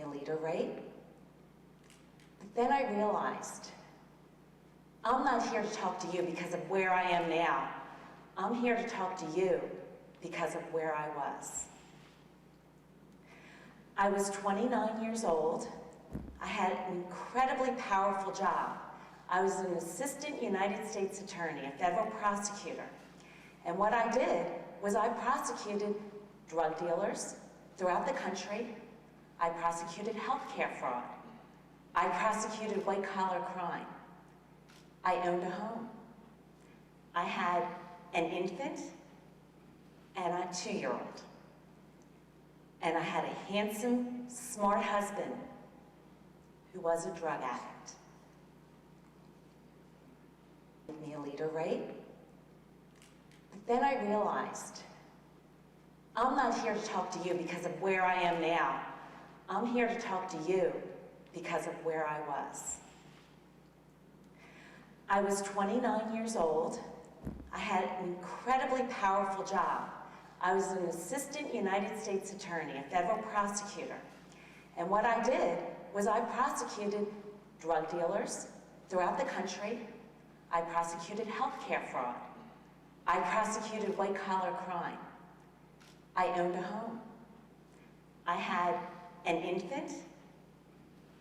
a leader, right? But then I realized, I'm not here to talk to you because of where I am now. I'm here to talk to you because of where I was. I was 29 years old. I had an incredibly powerful job. I was an assistant United States attorney, a federal prosecutor. And what I did was I prosecuted drug dealers throughout the country. I prosecuted healthcare fraud. I prosecuted white-collar crime. I owned a home. I had an infant and a 2-year-old. And I had a handsome, smart husband who was a drug addict. Made me a leader, right? But then I realized, I'm not here to talk to you because of where I am now. I'm here to talk to you because of where I was. I was 29 years old. I had an incredibly powerful job. I was an assistant United States attorney, a federal prosecutor. And what I did was I prosecuted drug dealers throughout the country. I prosecuted healthcare fraud. I prosecuted white-collar crime. I owned a home. I had an infant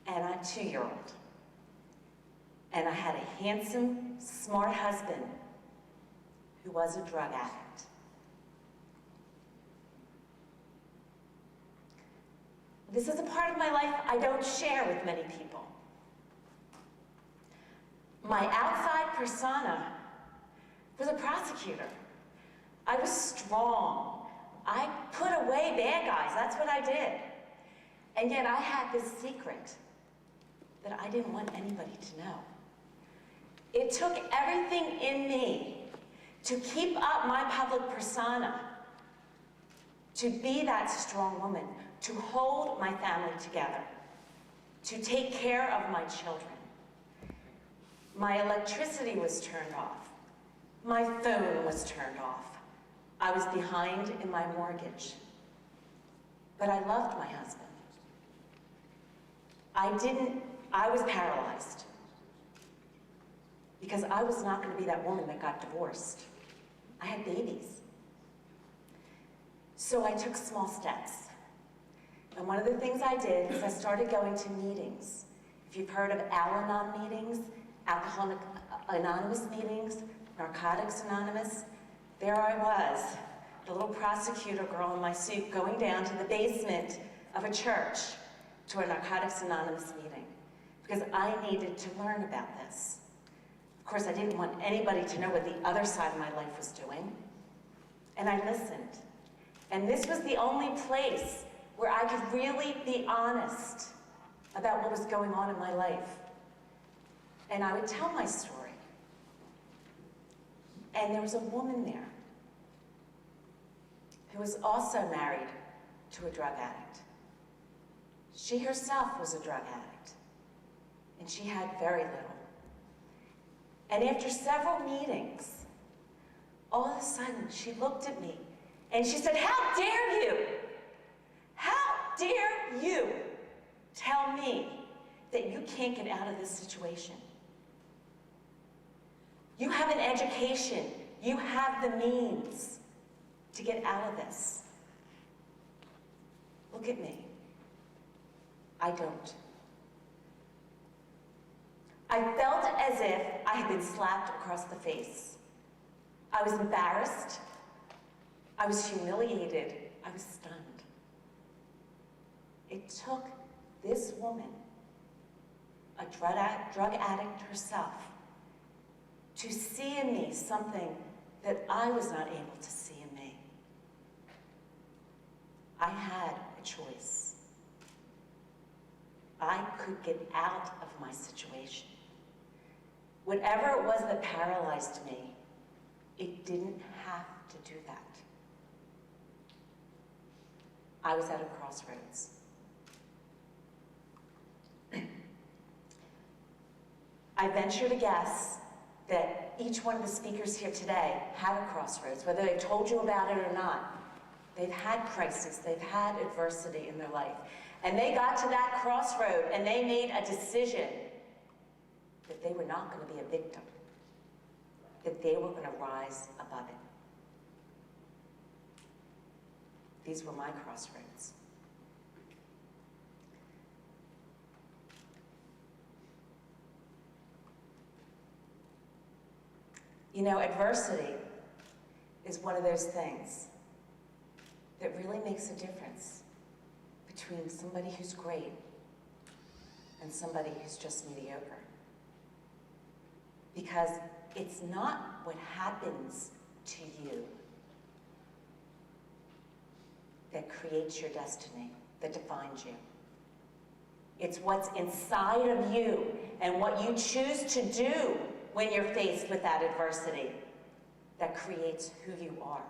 and a 2-year-old. And I had a handsome, smart husband who was a drug addict. This is a part of my life I don't share with many people. My outside persona was a prosecutor. I was strong. I put away bad guys. That's what I did. And yet I had this secret that I didn't want anybody to know. It took everything in me to keep up my public persona, to be that strong woman, to hold my family together, to take care of my children. My electricity was turned off. My phone was turned off. I was behind in my mortgage. But I loved my husband. I was paralyzed because I was not going to be that woman that got divorced. I had babies. So I took small steps. And one of the things I did is I started going to meetings. If you've heard of Al-Anon meetings, Alcoholics Anonymous meetings, Narcotics Anonymous, there I was, the little prosecutor girl in my suit going down to the basement of a church to a Narcotics Anonymous meeting because I needed to learn about this. Of course, I didn't want anybody to know what the other side of my life was doing. And I listened. And this was the only place where I could really be honest about what was going on in my life. And I would tell my story. And there was a woman there who was also married to a drug addict. She herself was a drug addict, and she had very little. And after several meetings, all of a sudden she looked at me and she said, "How dare you? How dare you tell me that you can't get out of this situation? You have an education. You have the means to get out of this. Look at me. I don't." I felt as if I had been slapped across the face. I was embarrassed. I was humiliated. I was stunned. It took this woman, a drug addict herself, to see in me something that I was not able to see in me. I had a choice. I could get out of my situation. Whatever it was that paralyzed me, it didn't have to do that. I was at a crossroads. I venture to guess that each one of the speakers here today had a crossroads, whether they told you about it or not. They've had crisis, they've had adversity in their life. And they got to that crossroad and they made a decision that they were not going to be a victim, that they were going to rise above it. These were my crossroads. You know, adversity is one of those things that really makes a difference between somebody who's great and somebody who's just mediocre. Because it's not what happens to you that creates your destiny, that defines you. It's what's inside of you and what you choose to do when you're faced with that adversity that creates who you are.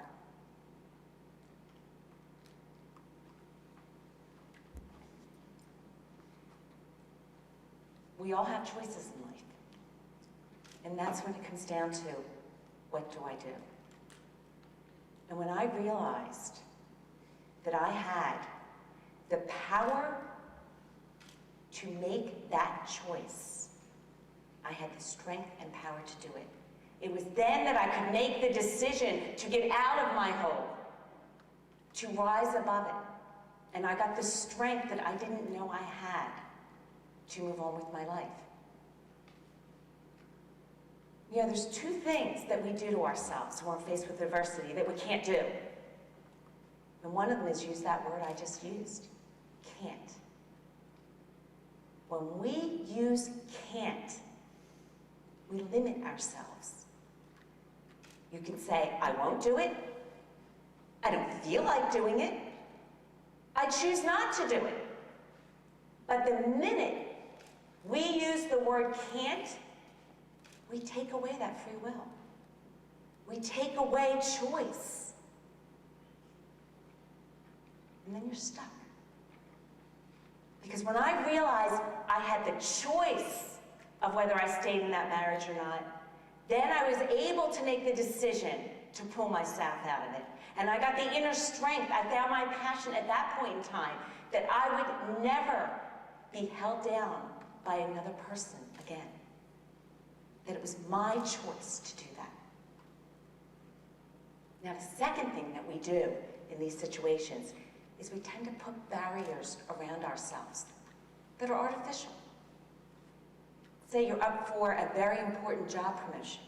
We all have choices in life. And that's when it comes down to, what do I do? And when I realized that I had the power to make that choice, I had the strength and power to do it. It was then that I could make the decision to get out of my hole, to rise above it. And I got the strength that I didn't know I had to move on with my life. You know, there's two things that we do to ourselves when we're faced with adversity that we can't do. And one of them is use that word I just used, can't. When we use can't, we limit ourselves. You can say, I won't do it. I don't feel like doing it. I choose not to do it. But the minute we use the word can't, we take away that free will. We take away choice. And then you're stuck. Because when I realized I had the choice of whether I stayed in that marriage or not, then I was able to make the decision to pull myself out of it. And I got the inner strength. I found my passion at that point in time that I would never be held down by another person again. That it was my choice to do that. Now, the second thing that we do in these situations is we tend to put barriers around ourselves that are artificial. Say you're up for a very important job promotion.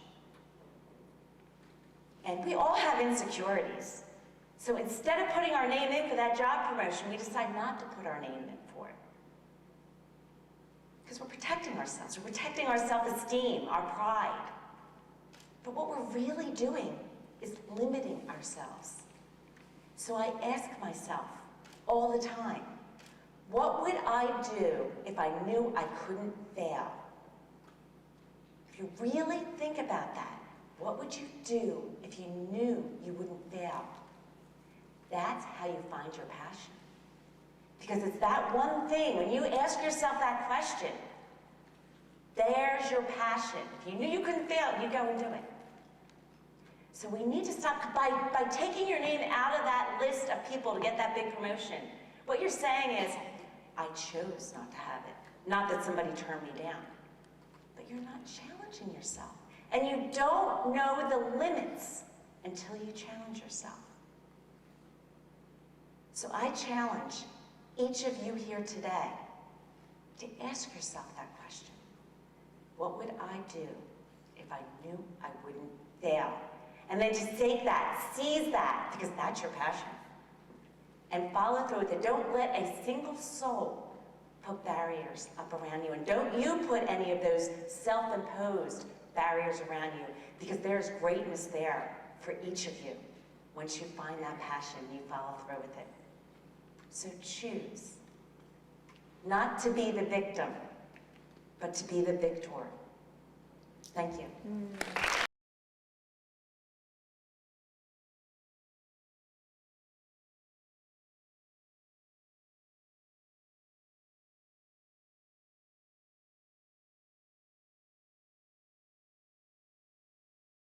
And we all have insecurities. So instead of putting our name in for that job promotion, we decide not to put our name in for it. Because we're protecting ourselves. We're protecting our self-esteem, our pride. But what we're really doing is limiting ourselves. So I ask myself all the time, what would I do if I knew I couldn't fail? If you really think about that, what would you do if you knew you wouldn't fail? That's how you find your passion. Because it's that one thing, when you ask yourself that question, there's your passion. If you knew you couldn't fail, you go and do it. So we need to stop, by taking your name out of that list of people to get that big promotion, what you're saying is, I chose not to have it. Not that somebody turned me down. But you're not challenging yourself. And you don't know the limits until you challenge yourself. So I challenge each of you here today to ask yourself that question. What would I do if I knew I wouldn't fail? And then to take that, seize that, because that's your passion, and follow through with it. Don't let a single soul put barriers up around you, and don't you put any of those self-imposed barriers around you, because there's greatness there for each of you. Once you find that passion, you follow through with it. So choose not to be the victim, but to be the victor. Thank you.